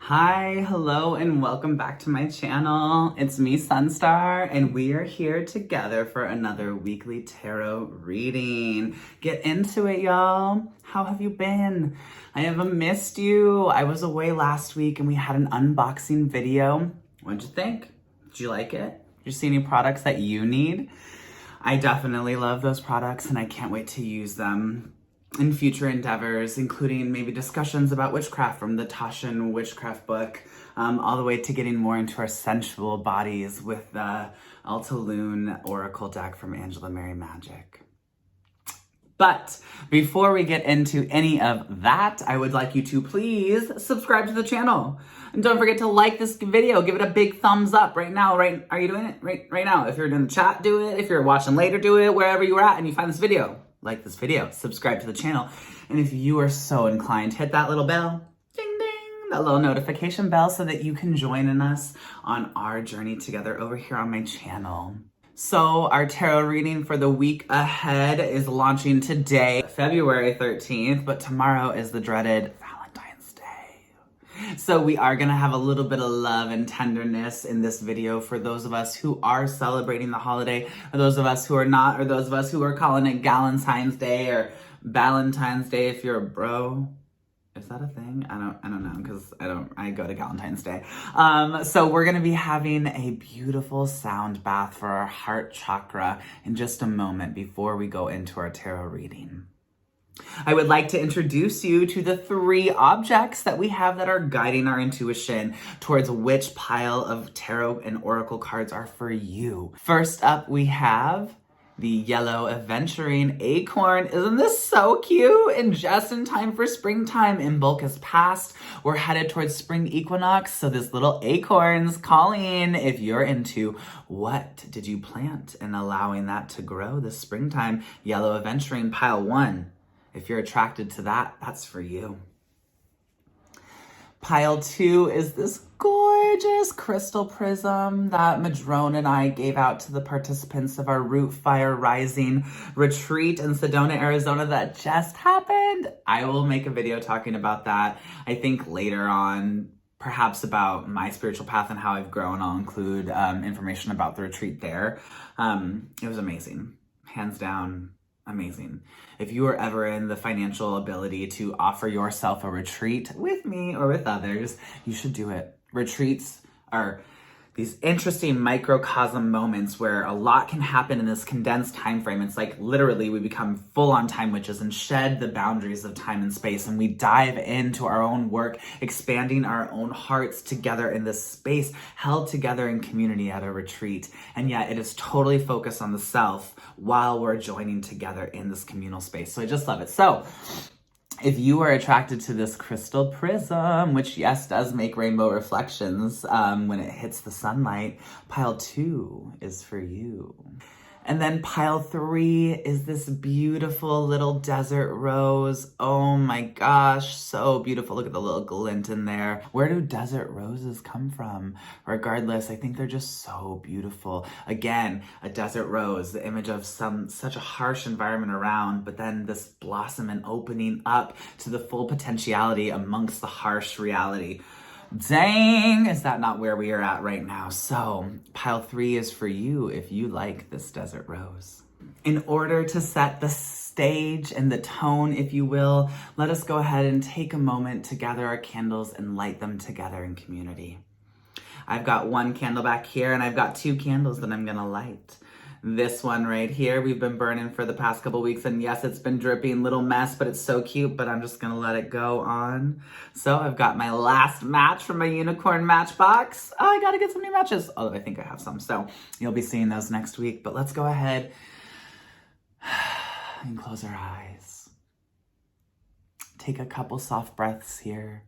Hi, hello, and welcome back to my channel. It's me, Sunstar, and we are here together for another weekly tarot reading. Get into it, y'all. How have you been? I have missed you. I was away last week and we had an unboxing video. What'd you think? Did you like it? Did you see any products that you need? I definitely love those products and I can't wait to use them in future endeavors, including maybe discussions about witchcraft from the Tashin witchcraft book, all the way to getting more into our sensual bodies with the Altaloon Oracle deck from Angela Mary Magic. But before we get into any of that, I would like you to please subscribe to the channel. And don't forget to like this video. Give it a big thumbs up right now. Right? Are you doing it? Right now. If you're in the chat, do it. If you're watching later, do it. Wherever you're at and you find this video, like this video, subscribe to the channel. And if you are so inclined, hit that little bell. Ding, ding. That little notification bell so that you can join in us on our journey together over here on my channel. So our tarot reading for the week ahead is launching today, February 13th, but tomorrow is the dreaded Valentine's Day. So we are gonna have a little bit of love and tenderness in this video for those of us who are celebrating the holiday, or those of us who are not, or those of us who are calling it Galentine's Day or Valentine's Day if you're a bro. Is that a thing? I don't know, because I go to Valentine's Day. So we're gonna be having a beautiful sound bath for our heart chakra in just a moment before we go into our tarot reading. I would like to introduce you to the 3 objects that we have that are guiding our intuition towards which pile of tarot and oracle cards are for you. First up, we have the yellow Aventurine Acorn. Isn't this so cute? And just in time for springtime. Imbolc has passed. We're headed towards spring equinox. So this little acorn's calling if you're into what did you plant and allowing that to grow this springtime. Yellow Aventurine pile 1. If you're attracted to that, that's for you. Pile 2 is this gorgeous crystal prism that Madrone and I gave out to the participants of our Root Fire Rising retreat in Sedona, Arizona that just happened. I will make a video talking about that, I think later on, perhaps about my spiritual path and how I've grown. I'll include information about the retreat there. It was amazing, hands down. Amazing. If you are ever in the financial ability to offer yourself a retreat with me or with others, you should do it. Retreats are these interesting microcosm moments where a lot can happen in this condensed time frame. It's like literally we become full-on time witches and shed the boundaries of time and space, and we dive into our own work, expanding our own hearts together in this space, held together in community at a retreat. And yet it is totally focused on the self while we're joining together in this communal space. So I just love it. So if you are attracted to this crystal prism, which yes, does make rainbow reflections when it hits the sunlight, pile 2 is for you. And then pile 3 is this beautiful little desert rose. Oh my gosh, so beautiful. Look at the little glint in there. Where do desert roses come from? Regardless, I think they're just so beautiful. Again, a desert rose, the image of such a harsh environment around, but then this blossom and opening up to the full potentiality amongst the harsh reality. Dang, is that not where we are at right now? So pile 3 is for you if you like this desert rose. In order to set the stage and the tone, if you will, let us go ahead and take a moment to gather our candles and light them together in community. I've got 1 candle back here and I've got 2 candles that I'm gonna light. This one right here, we've been burning for the past couple weeks, and yes, it's been dripping, little mess, but it's so cute, but I'm just gonna let it go on. So I've got my last match from my unicorn matchbox. Oh, I gotta get some new matches. Although I think I have some, so you'll be seeing those next week, but let's go ahead and close our eyes. Take a couple soft breaths here.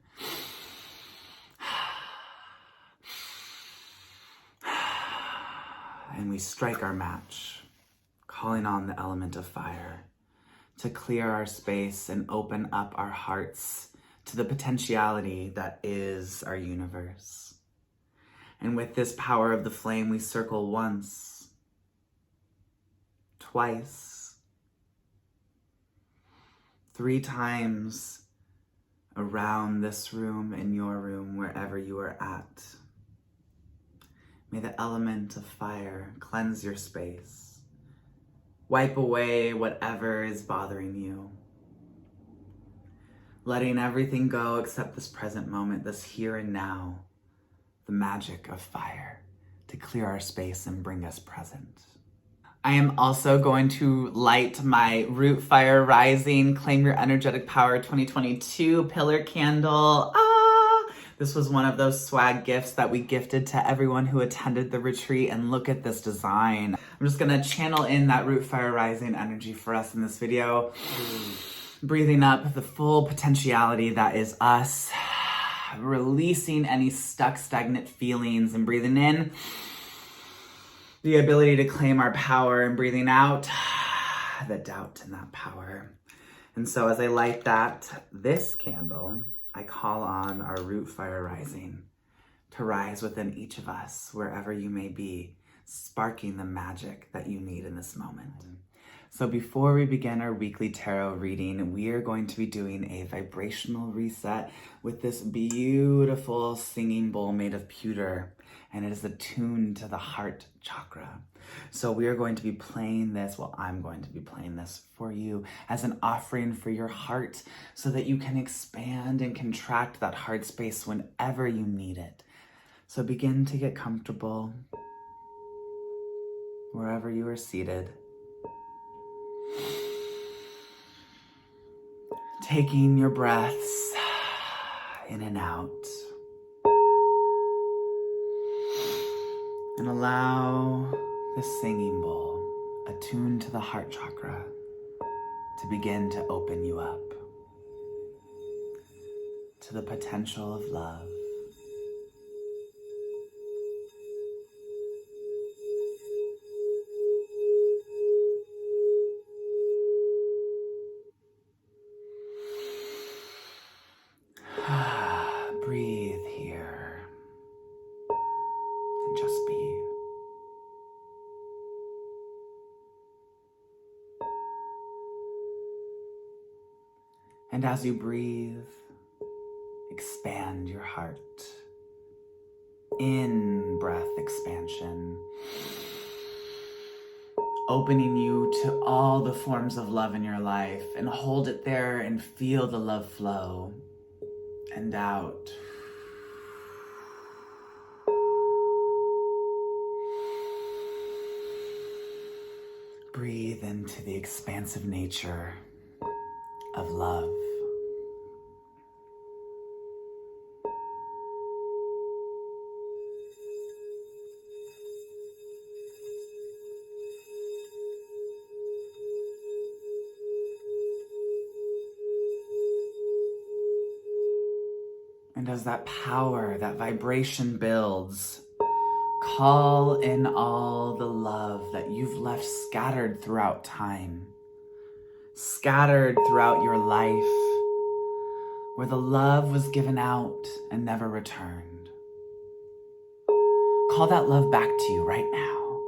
And we strike our match, calling on the element of fire to clear our space and open up our hearts to the potentiality that is our universe. And with this power of the flame, we circle once, twice, 3 times around this room, in your room, wherever you are at. May the element of fire cleanse your space. Wipe away whatever is bothering you. Letting everything go except this present moment, this here and now. The magic of fire to clear our space and bring us present. I am also going to light my Root Fire Rising Claim Your Energetic Power 2022 pillar candle. This was one of those swag gifts that we gifted to everyone who attended the retreat, and look at this design. I'm just gonna channel in that Root Fire Rising energy for us in this video. Breathing up the full potentiality that is us. Releasing any stuck, stagnant feelings, and breathing in the ability to claim our power, and breathing out the doubt in that power. And so as I light this candle, I call on our Root Fire Rising to rise within each of us, wherever you may be, sparking the magic that you need in this moment. So before we begin our weekly tarot reading, we are going to be doing a vibrational reset with this beautiful singing bowl made of pewter, and it is attuned to the heart chakra. So we are going to be playing this, I'm going to be playing this for you as an offering for your heart, so that you can expand and contract that heart space whenever you need it. So begin to get comfortable wherever you are seated. Taking your breaths in and out. And allow the singing bowl, attuned to the heart chakra, to begin to open you up to the potential of love. Breathe here and just be. And as you breathe, expand your heart. In breath expansion, opening you to all the forms of love in your life, and hold it there and feel the love flow. And out. Breathe into the expansive nature of love. And as that power, that vibration builds, call in all the love that you've left scattered throughout time, scattered throughout your life, where the love was given out and never returned. Call that love back to you right now.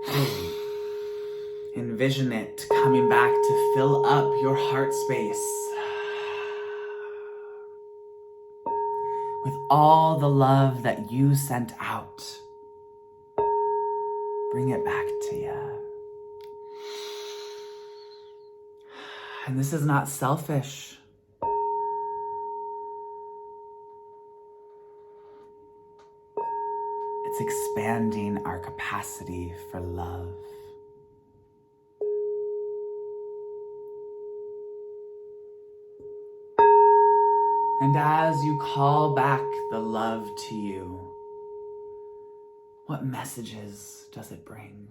Envision it coming back to fill up your heart space with all the love that you sent out. Bring it back to you. And this is not selfish. It's expanding our capacity for love. And as you call back the love to you, what messages does it bring?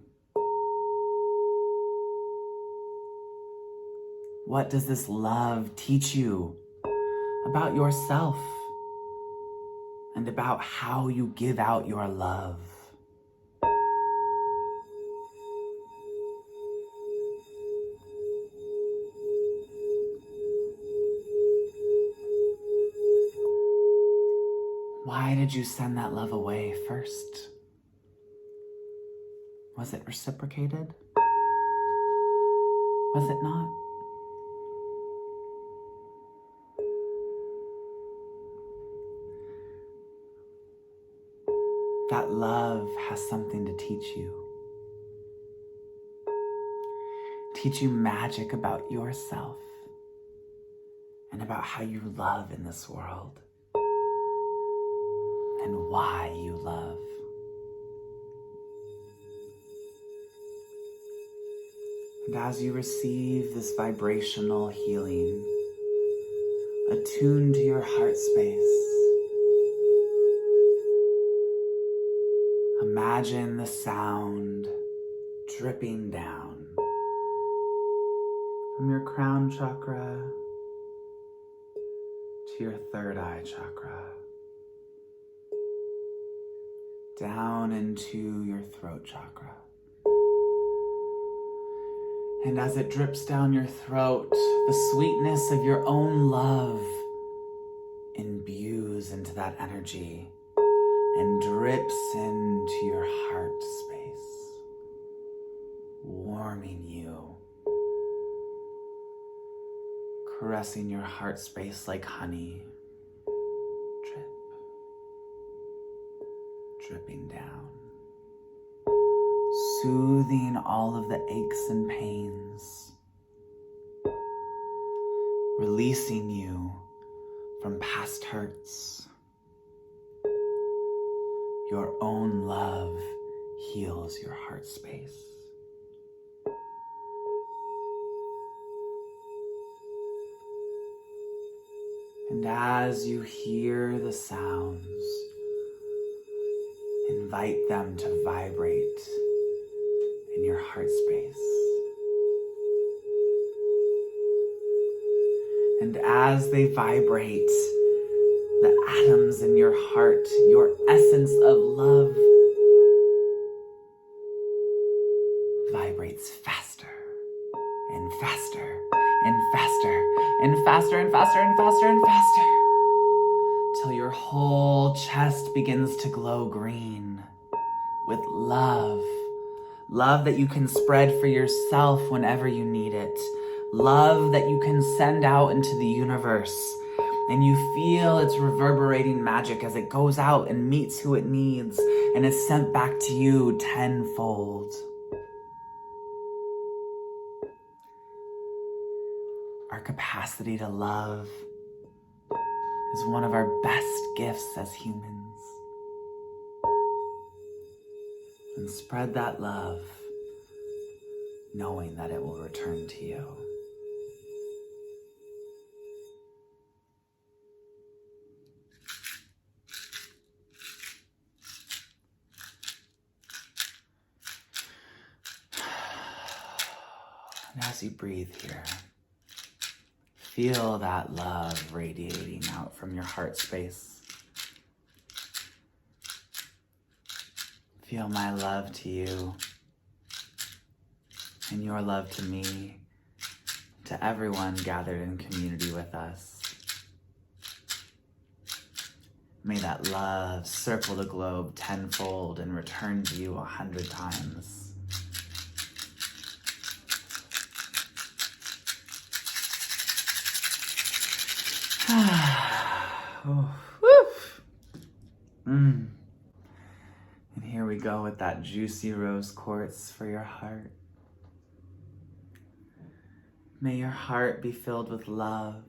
What does this love teach you about yourself and about how you give out your love? Why did you send that love away first? Was it reciprocated? Was it not? that love has something to teach you. Teach you magic about yourself and about how you love in this world and why you love. And as you receive this vibrational healing, attune to your heart space. Imagine the sound dripping down from your crown chakra to your third eye chakra, down into your throat chakra. And as it drips down your throat, the sweetness of your own love imbues into that energy and drips into your heart space, warming you, caressing your heart space like honey, drip, dripping down, soothing all of the aches and pains, releasing you from past hurts. Your own love heals your heart space. And as you hear the sounds, invite them to vibrate in your heart space. And as they vibrate, the atoms in your heart, your essence of love, vibrates faster and faster and faster and faster and faster and faster and faster, till your whole chest begins to glow green with love. Love that you can spread for yourself whenever you need it. Love that you can send out into the universe. And you feel its reverberating magic as it goes out and meets who it needs and is sent back to you tenfold. Our capacity to love is one of our best gifts as humans. And spread that love, knowing that it will return to you. And as you breathe here, feel that love radiating out from your heart space. Feel my love to you and your love to me, to everyone gathered in community with us. May that love circle the globe tenfold and return to you 100 times. Oh, and here we go with that juicy rose quartz for your heart. May your heart be filled with love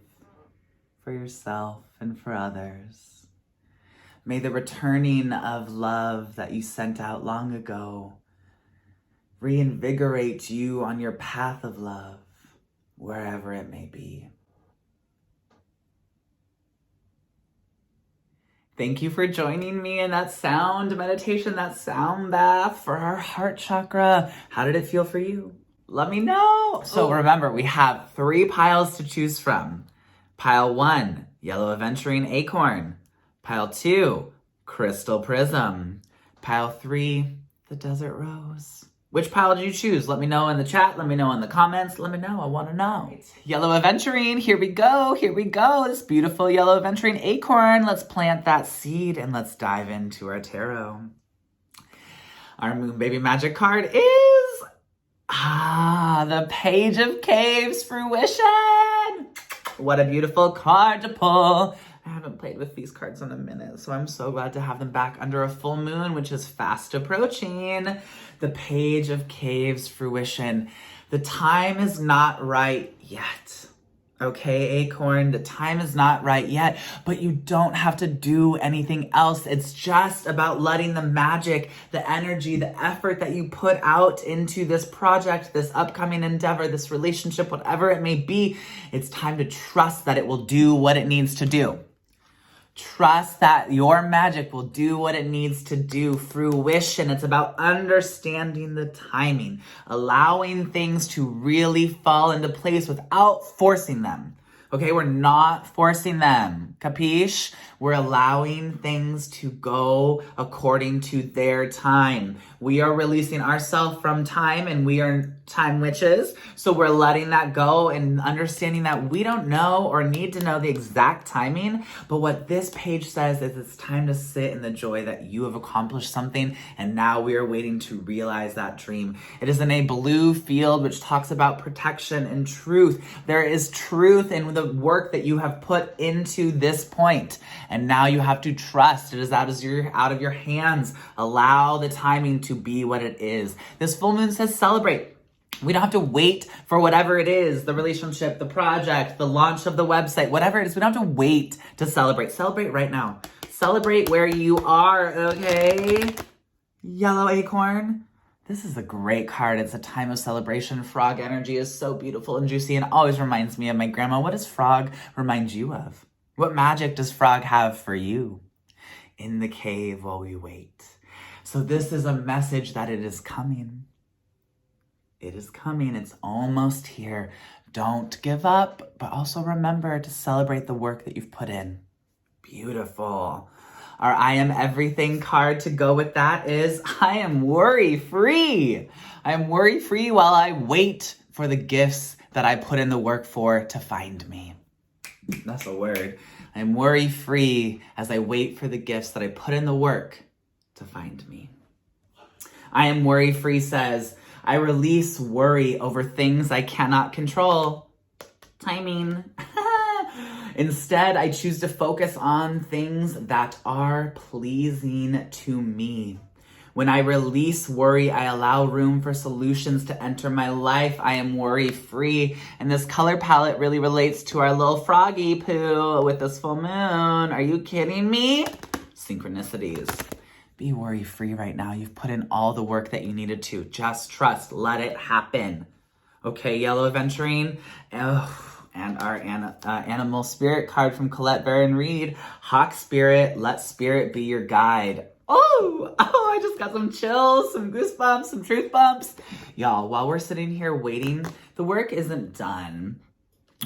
for yourself and for others. May the returning of love that you sent out long ago reinvigorate you on your path of love, wherever it may be. Thank you for joining me in that sound meditation, that sound bath for our heart chakra. How did it feel for you? Let me know. So remember, we have 3 piles to choose from. Pile 1, Yellow Aventurine Acorn. Pile 2, Crystal Prism. Pile 3, the Desert Rose. Which pile did you choose? Let me know in the chat. Let me know in the comments. Let me know. I want to know. Yellow Aventurine, here we go. Here we go. This beautiful Yellow Aventurine Acorn. Let's plant that seed and let's dive into our tarot. Our Moon Baby Magic card is the Page of Caves Fruition. What a beautiful card to pull. I haven't played with these cards in a minute, so I'm so glad to have them back under a full moon, which is fast approaching. The Page of Caves, fruition. The time is not right yet. Okay, Acorn, the time is not right yet, but you don't have to do anything else. It's just about letting the magic, the energy, the effort that you put out into this project, this upcoming endeavor, this relationship, whatever it may be, it's time to trust that it will do what it needs to do. Trust that your magic will do what it needs to do. Fruition. It's about understanding the timing, allowing things to really fall into place without forcing them. Okay, we're not forcing them. Capiche? We're allowing things to go according to their time. We are releasing ourselves from time, and we are time witches. So we're letting that go and understanding that we don't know or need to know the exact timing. But what this page says is it's time to sit in the joy that you have accomplished something, and now we are waiting to realize that dream. It is in a blue field, which talks about protection and truth. There is truth in the work that you have put into this point. And now you have to trust. It is out of your hands. Allow the timing to be what it is. This full moon says celebrate. We don't have to wait for whatever it is, the relationship, the project, the launch of the website, whatever it is. We don't have to wait to celebrate. Celebrate right now. Celebrate where you are, okay? Yellow Acorn. This is a great card. It's a time of celebration. Frog energy is so beautiful and juicy and always reminds me of my grandma. What does frog remind you of? What magic does frog have for you? In the cave while we wait. So this is a message that it is coming. It is coming. It's almost here. Don't give up, but also remember to celebrate the work that you've put in. Beautiful. Our I am everything card to go with that is I am worry-free. I am worry-free while I wait for the gifts that I put in the work for to find me. That's a word. I am worry-free as I wait for the gifts that I put in the work to find me. I am worry-free says, I release worry over things I cannot control. Timing. Instead, I choose to focus on things that are pleasing to me. When I release worry, I allow room for solutions to enter my life. I am worry-free. And this color palette really relates to our little froggy poo with this full moon. Are you kidding me? Synchronicities. Be worry-free right now. You've put in all the work that you needed to. Just trust. Let it happen. Okay, Yellow Aventurine. And our animal spirit card from Colette Baron Reed. Hawk Spirit, let spirit be your guide. Oh, I just got some chills, some goosebumps, some truth bumps. Y'all, while we're sitting here waiting, the work isn't done.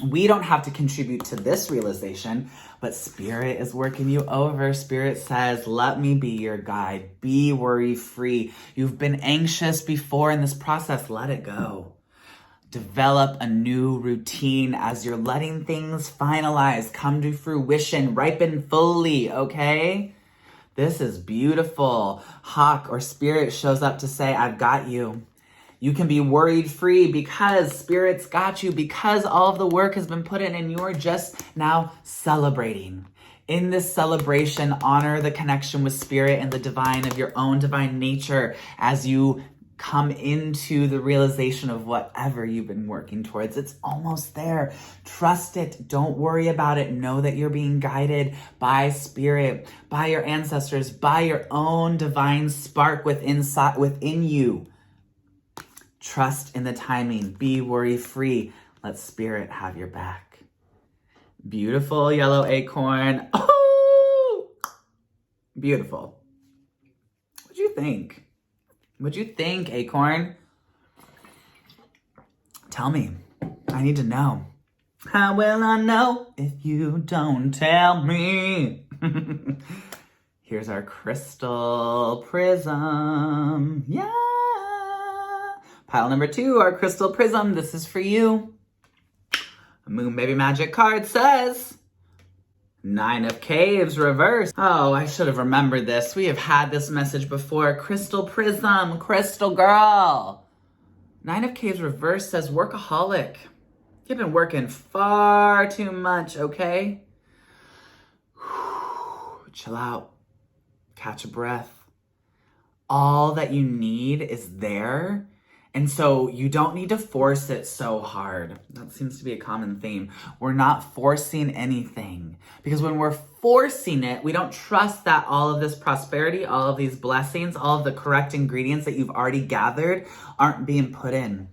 We don't have to contribute to this realization, but Spirit is working you over. Spirit says, let me be your guide. Be worry-free. You've been anxious before in this process. Let it go. Develop a new routine as you're letting things finalize, come to fruition, ripen fully, okay? This is beautiful. Hawk or Spirit shows up to say, I've got you. You can be worried free because Spirit's got you, because all of the work has been put in and you're just now celebrating. In this celebration, honor the connection with Spirit and the divine of your own divine nature as you come into the realization of whatever you've been working towards. It's almost there. Trust it. Don't worry about it. Know that you're being guided by Spirit, by your ancestors, by your own divine spark within you. Trust in the timing. Be worry-free. Let Spirit have your back. Beautiful Yellow Acorn. Oh! Beautiful. What'd you think? What'd you think, Acorn? Tell me. I need to know. How will I know if you don't tell me? Here's our crystal prism. Yeah. Pile number 2, our crystal prism. This is for you. Moon Baby Magic card says 9 of Caves reverse. Oh, I should have remembered this. We have had this message before. Crystal Prism, Crystal Girl. 9 of Caves reverse says workaholic. You've been working far too much, okay? chill out, catch a breath. All that you need is there. And so you don't need to force it so hard. That seems to be a common theme. We're not forcing anything, because when we're forcing it, we don't trust that all of this prosperity, all of these blessings, all of the correct ingredients that you've already gathered aren't being put in.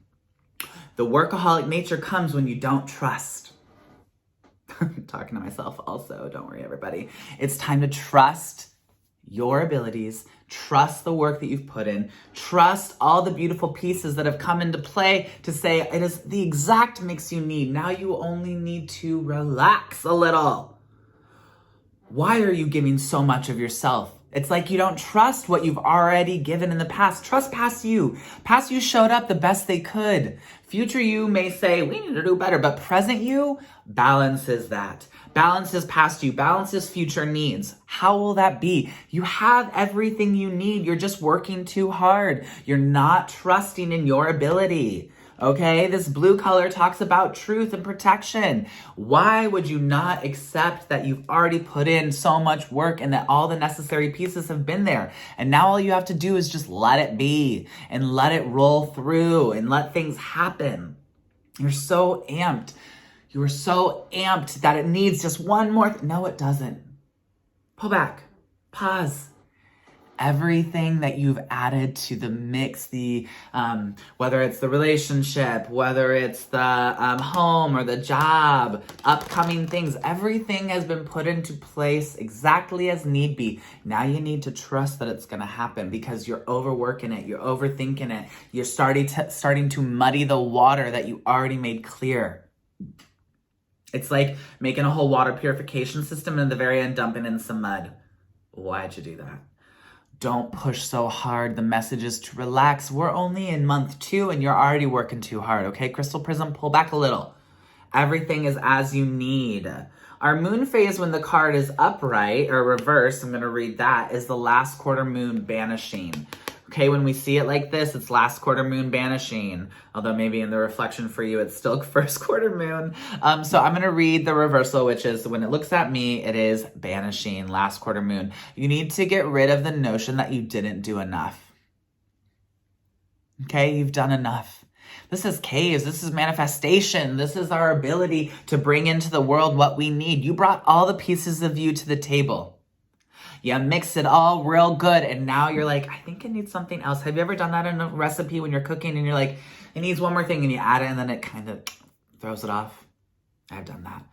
The workaholic nature comes when you don't trust. I'm talking to myself also, don't worry everybody. It's time to trust your abilities, trust the work that you've put in, trust all the beautiful pieces that have come into play to say it is the exact mix you need. Now you only need to relax a little. Why are you giving so much of yourself? It's like you don't trust what you've already given in the past. Trust past you. Past you showed up the best they could. Future you may say, we need to do better, but present you balances that. Balances past you, balances future needs. How will that be? You have everything you need. You're just working too hard. You're not trusting in your ability. Okay, this blue color talks about truth and protection. Why would you not accept that you've already put in so much work and that all the necessary pieces have been there? And now all you have to do is just let it be and let it roll through and let things happen. You're so amped. You are so amped that it needs just one more. No, it doesn't. Pull back. Pause. Everything that you've added to the mix, whether it's the relationship, whether it's the home or the job, upcoming things, everything has been put into place exactly as need be. Now you need to trust that it's going to happen, because you're overworking it, you're overthinking it, you're starting to muddy the water that you already made clear. It's like making a whole water purification system and at the very end dumping in some mud. Why'd you do that? Don't push so hard. The message is to relax. We're only in month 2 and you're already working too hard, okay? Crystal Prism, pull back a little. Everything is as you need. Our moon phase, when the card is upright or reversed, I'm going to read that, is the last quarter moon banishing. Okay, when we see it like this, it's last quarter moon banishing. Although maybe in the reflection for you, it's still first quarter moon. So I'm going to read the reversal, which is when it looks at me, it is banishing, last quarter moon. You need to get rid of the notion that you didn't do enough. Okay, you've done enough. This is caves. This is manifestation. This is our ability to bring into the world what we need. You brought all the pieces of you to the table. You mix it all real good, and now you're like, I think it needs something else. Have you ever done that in a recipe when you're cooking and you're like, it needs one more thing, and you add it and then it kind of throws it off? I've done that.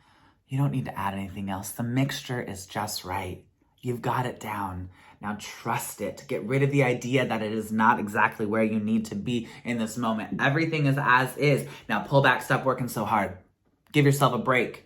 You don't need to add anything else. The mixture is just right. You've got it down. Now trust it. Get rid of the idea that it is not exactly where you need to be in this moment. Everything is as is. Now pull back, stop working so hard. Give yourself a break.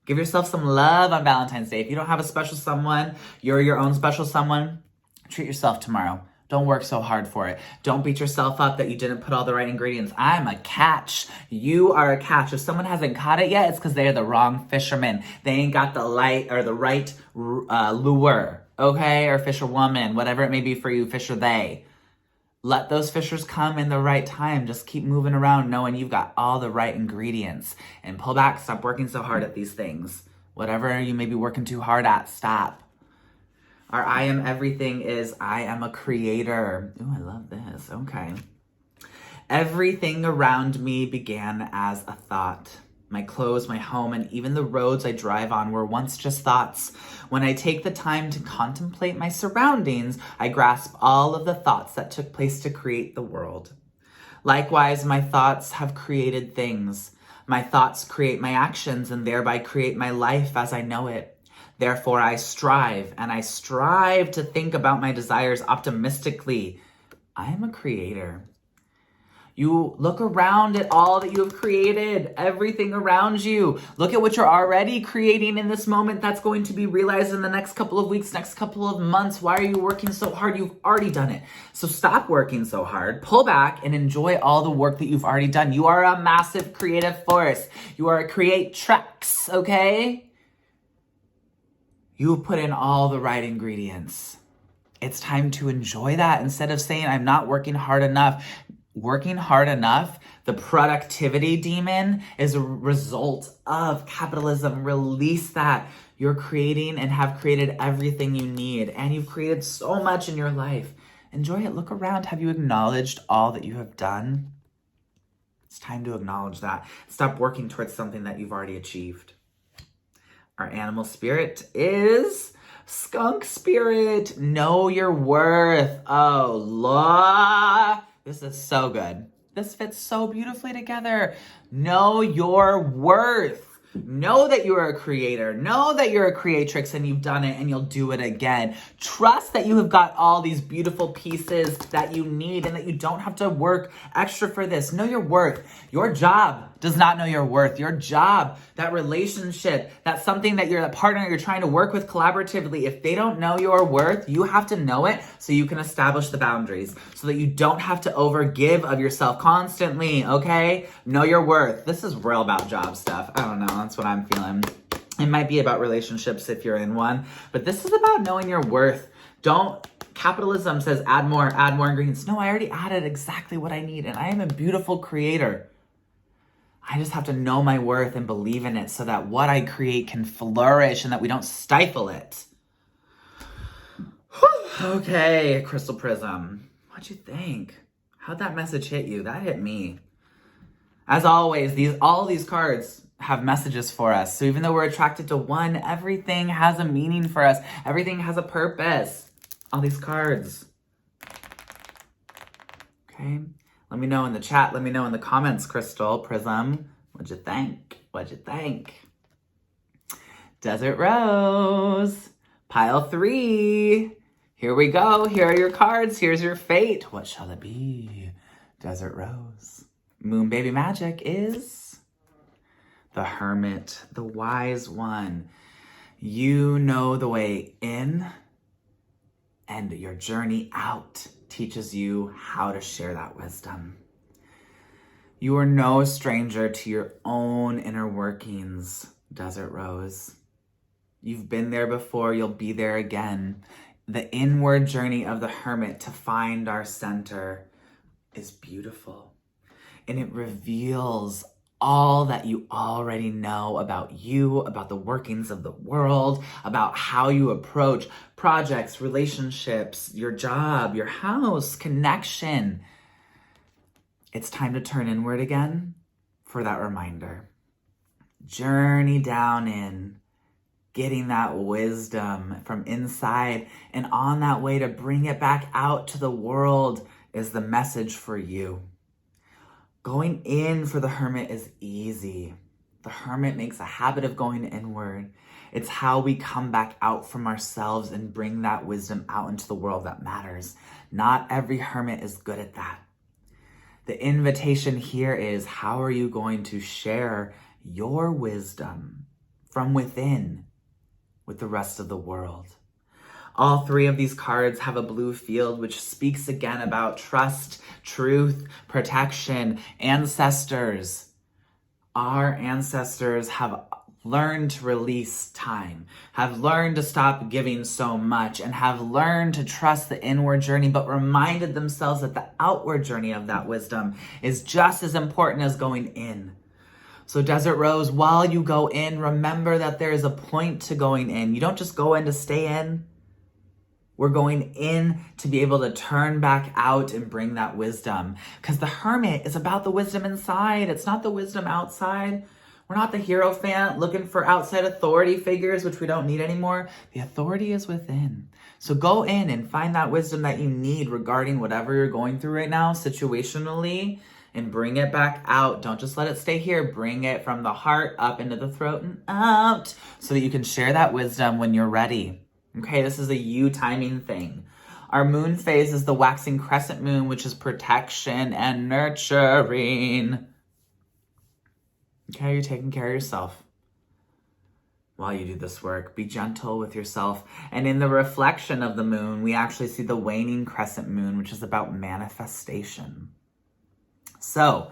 Give yourself some love on Valentine's Day. If you don't have a special someone, you're your own special someone, treat yourself tomorrow. Don't work so hard for it. Don't beat yourself up that you didn't put all the right ingredients. I'm a catch. You are a catch. If someone hasn't caught it yet, it's because they're the wrong fisherman. They ain't got the light or the right lure, okay? Or fisherwoman, whatever it may be for you, fisher they. Let those fishers come in the right time. Just keep moving around knowing you've got all the right ingredients. And pull back, stop working so hard at these things. Whatever you may be working too hard at, stop. Our I am everything is I am a creator. Ooh, I love this. Okay. Everything around me began as a thought. My clothes, my home, and even the roads I drive on were once just thoughts. When I take the time to contemplate my surroundings, I grasp all of the thoughts that took place to create the world. Likewise, my thoughts have created things. My thoughts create my actions and thereby create my life as I know it. Therefore, I strive to think about my desires optimistically. I am a creator. You look around at all that you have created, everything around you. Look at what you're already creating in this moment that's going to be realized in the next couple of weeks, next couple of months. Why are you working so hard? You've already done it. So stop working so hard, pull back, and enjoy all the work that you've already done. You are a massive creative force. You are a creatrix, okay? You put in all the right ingredients. It's time to enjoy that instead of saying, I'm not working hard enough. working hard enough, the productivity demon, is a result of capitalism. Release that. You're creating and have created everything you need, and you've created so much in your life. Enjoy it. Look around. Have you acknowledged all that you have done? It's time to acknowledge that. Stop working towards something that you've already achieved. Our animal spirit is skunk spirit. Know your worth. Oh, Lord. This is so good. This fits so beautifully together. Know your worth. Know that you are a creator. Know that you're a creatrix and you've done it and you'll do it again. Trust that you have got all these beautiful pieces that you need and that you don't have to work extra for this. Know your worth. Your job does not know your worth. Your job, that relationship, that's something that you're a partner you're trying to work with collaboratively. If they don't know your worth, you have to know it so you can establish the boundaries so that you don't have to overgive of yourself constantly, okay? Know your worth. This is real about job stuff. I don't know. That's what I'm feeling. It might be about relationships if you're in one, but this is about knowing your worth. Capitalism says add more ingredients. No, I already added exactly what I need, and I am a beautiful creator. I just have to know my worth and believe in it so that what I create can flourish and that we don't stifle it. Okay, Crystal Prism. What'd you think? How'd that message hit you? That hit me. As always, all these cards have messages for us. So even though we're attracted to one, everything has a meaning for us. Everything has a purpose. All these cards. Okay. Let me know in the chat. Let me know in the comments, Crystal Prism. What'd you think? What'd you think? Desert Rose. Pile 3. Here we go. Here are your cards. Here's your fate. What shall it be? Desert Rose. Moon Baby Magic is the Hermit, the wise one. You know the way in, and your journey out teaches you how to share that wisdom. You are no stranger to your own inner workings, Desert Rose. You've been there before, you'll be there again. The inward journey of the hermit to find our center is beautiful. And it reveals all that you already know about you, about the workings of the world, about how you approach projects, relationships, your job, your house, connection. It's time to turn inward again for that reminder. Journey down in, getting that wisdom from inside, and on that way to bring it back out to the world is the message for you. Going in for the hermit is easy. The hermit makes a habit of going inward. It's how we come back out from ourselves and bring that wisdom out into the world that matters. Not every hermit is good at that. The invitation here is, how are you going to share your wisdom from within with the rest of the world? All 3 of these cards have a blue field, which speaks again about trust, truth, protection, ancestors. Our ancestors have learned to release time, have learned to stop giving so much, and have learned to trust the inward journey, but reminded themselves that the outward journey of that wisdom is just as important as going in. So Desert Rose, while you go in, remember that there is a point to going in. You don't just go in to stay in. We're going in to be able to turn back out and bring that wisdom. Because the hermit is about the wisdom inside. It's not the wisdom outside. We're not the Hierophant looking for outside authority figures, which we don't need anymore. The authority is within. So go in and find that wisdom that you need regarding whatever you're going through right now, situationally, and bring it back out. Don't just let it stay here. Bring it from the heart up into the throat and out so that you can share that wisdom when you're ready. Okay, this is a you timing thing. Our moon phase is the waxing crescent moon, which is protection and nurturing. Okay, you're taking care of yourself while you do this work. Be gentle with yourself. And in the reflection of the moon, we actually see the waning crescent moon, which is about manifestation. So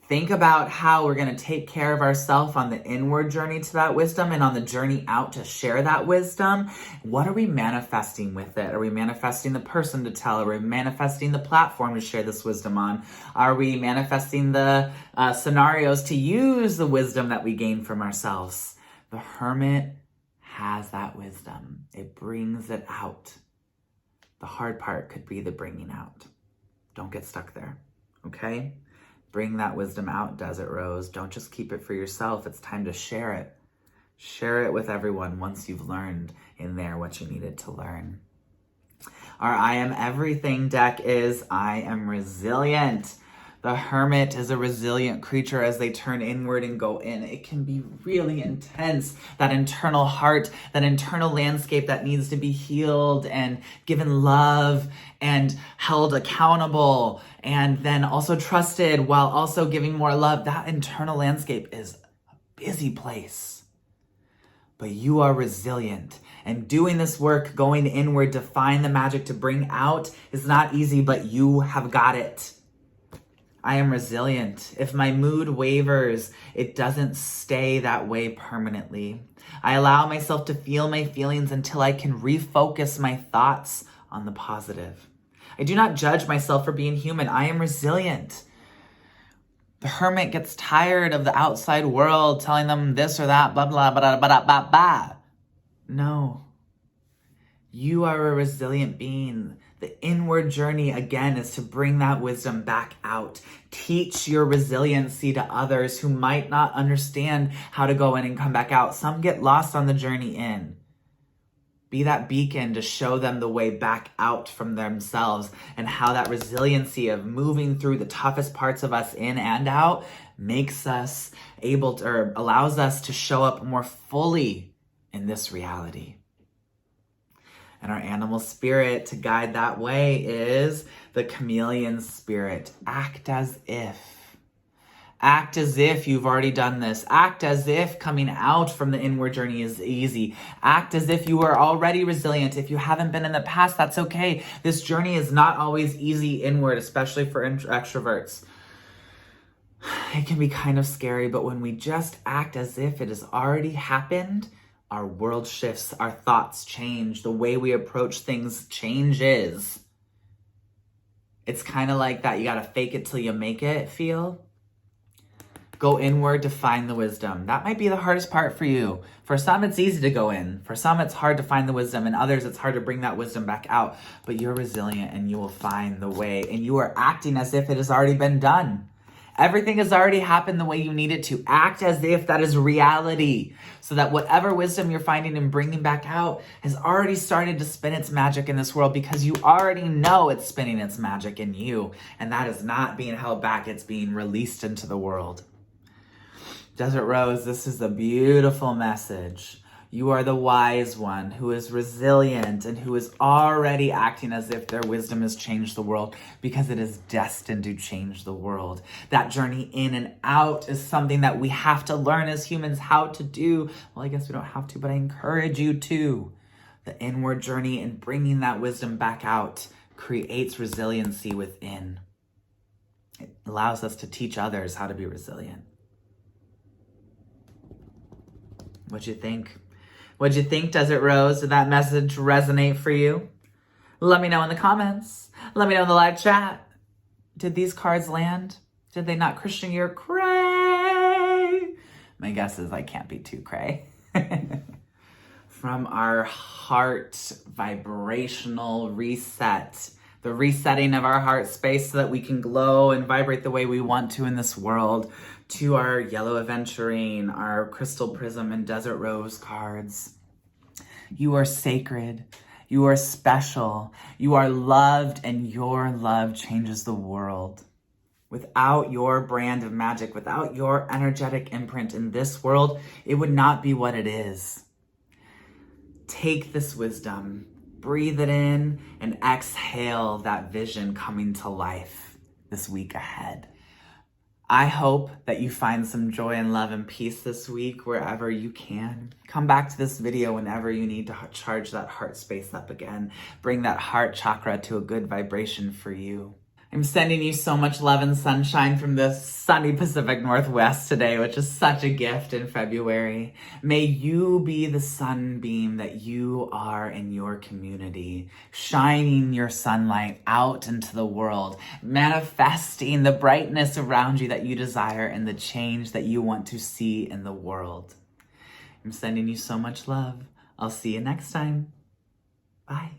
Think about how we're going to take care of ourselves on the inward journey to that wisdom and on the journey out to share that wisdom. What are we manifesting with it? Are we manifesting the person to tell? Are we manifesting the platform to share this wisdom on? Are we manifesting the scenarios to use the wisdom that we gain from ourselves? The hermit has that wisdom. It brings it out. The hard part could be the bringing out. Don't get stuck there, okay? Bring that wisdom out, Desert Rose. Don't just keep it for yourself. It's time to share it. Share it with everyone once you've learned in there what you needed to learn. Our I Am Everything deck is I Am Resilient. The Hermit is a resilient creature as they turn inward and go in. It can be really intense, that internal heart, that internal landscape that needs to be healed and given love and held accountable and then also trusted while also giving more love. That internal landscape is a busy place. But you are resilient. And doing this work, going inward to find the magic to bring out is not easy, but you have got it. I am resilient. If my mood wavers, it doesn't stay that way permanently. I allow myself to feel my feelings until I can refocus my thoughts on the positive. I do not judge myself for being human. I am resilient. The hermit gets tired of the outside world telling them this or that, blah, blah, blah, blah, blah, blah, blah. No. You are a resilient being. The inward journey, again, is to bring that wisdom back out. Teach your resiliency to others who might not understand how to go in and come back out. Some get lost on the journey in. Be that beacon to show them the way back out from themselves and how that resiliency of moving through the toughest parts of us in and out makes us able to, or allows us to show up more fully in this reality. And our animal spirit to guide that way is the chameleon spirit. Act as if. Act as if you've already done this. Act as if coming out from the inward journey is easy. Act as if you are already resilient. If you haven't been in the past, that's okay. This journey is not always easy inward, especially for extroverts. It can be kind of scary, but when we just act as if it has already happened, our world shifts, our thoughts change, the way we approach things changes. It's kind of like that you gotta fake it till you make it feel. Go inward to find the wisdom. That might be the hardest part for you. For some, it's easy to go in. For some, it's hard to find the wisdom. And others, it's hard to bring that wisdom back out. But you're resilient and you will find the way. And you are acting as if it has already been done. Everything has already happened the way you need it to. Act as if that is reality, so that whatever wisdom you're finding and bringing back out has already started to spin its magic in this world, because you already know it's spinning its magic in you. And that is not being held back. It's being released into the world. Desert Rose, this is a beautiful message. You are the wise one who is resilient and who is already acting as if their wisdom has changed the world, because it is destined to change the world. That journey in and out is something that we have to learn as humans how to do. Well, I guess we don't have to, but I encourage you to. The inward journey and bringing that wisdom back out creates resiliency within. It allows us to teach others how to be resilient. What'd you think? What'd you think, Desert Rose? Did that message resonate for you? Let me know in the comments. Let me know in the live chat. Did these cards land? Did they not Christian your cray? My guess is I can't be too cray. From our heart vibrational reset. The resetting of our heart space so that we can glow and vibrate the way we want to in this world, to our yellow aventurine, our crystal prism, and desert rose cards. You are sacred. You are special. You are loved, and your love changes the world. Without your brand of magic, without your energetic imprint in this world, it would not be what it is. Take this wisdom. Breathe it in and exhale that vision coming to life this week ahead. I hope that you find some joy and love and peace this week wherever you can. Come back to this video whenever you need to charge that heart space up again. Bring that heart chakra to a good vibration for you. I'm sending you so much love and sunshine from the sunny Pacific Northwest today, which is such a gift in February. May you be the sunbeam that you are in your community, shining your sunlight out into the world, manifesting the brightness around you that you desire and the change that you want to see in the world. I'm sending you so much love. I'll see you next time. Bye.